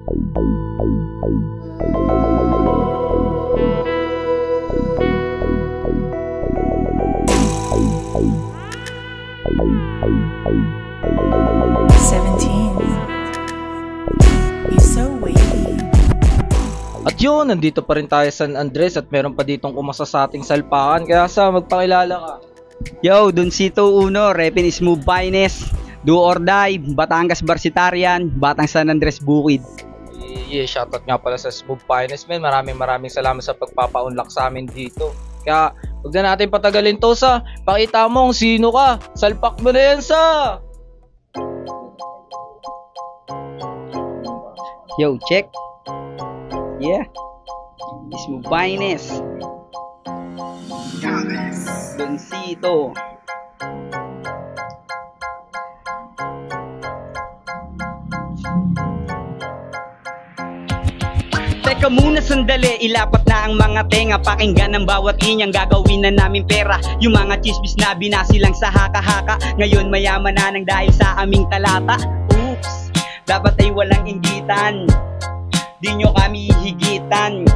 At yun, nandito pa rin tayo sa San Andres at meron pa ditong umasa sa ating salpakan. Kaya sa magpakilala ka. Yo, Doncito Uno, Repin Smooth Finest, Do or Die, Batangas Barsitarian, Batang San Andres Bukid. Yeah, shoutout nga pala sa Smooth Finest, man. Maraming salamat sa pagpapa-unlock sa amin dito. Kaya, huwag na natin patagalin to sa pakita mo kung sino ka. Salpak mo na yan sa... Yo, check. Yeah. Smooth Finest. Doncito. Teka muna sandali, ilapat na ang mga tenga. Pakinggan ang bawat linyang gagawin na namin pera. Yung mga chismis na binasi lang sa haka-haka, ngayon mayaman na nang dahil sa aming talata. Oops, dapat ay walang inggitan, di nyo kami higitan.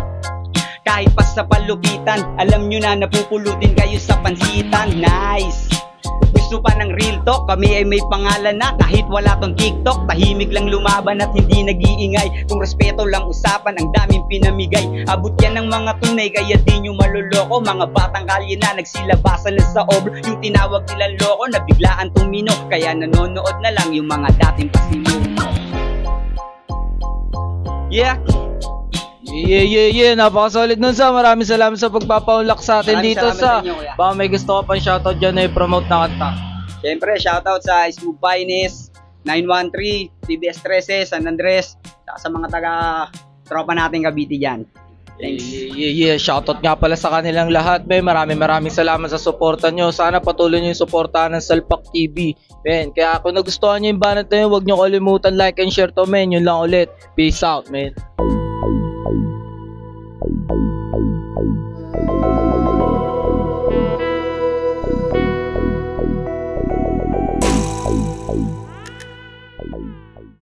Kahit pa sa palupitan, alam nyo na napupulutin kayo sa pansitan. Nice! Gusto pa ng real talk, kami ay may pangalan na. Kahit wala tong TikTok, tahimik lang lumaban at hindi nag-iingay. Kung respeto lang usapan, ang daming pinamigay. Abot yan ng mga tunay, kaya di nyo maluloko. Mga batang kalye na nagsilabasan lang sa oblo. Yung tinawag nilang loko na biglaan tumino, kaya nanonood na lang yung mga dating pasimuno. Yeah! Yeah, napakasolid nun sa. Maraming salamat sa pagpapa-unlock sa atin dito sa. Baka may gusto ka pang shoutout dyan na i-promote na kanta. Siyempre, shoutout sa Smooth Finest, 913, TBS 13, San Andres, sa mga taga-tropa natin Cavite dyan. Thanks. Yeah, shoutout nga pala sa kanilang lahat. Maraming salamat sa suporta nyo. Sana patuloy nyo yung suportahan ng Salpak TV. Men, kaya kung nagustuhan nyo yung banat na yun, huwag nyo kalimutan like and share to, men. Yun lang ulit. Peace out, men.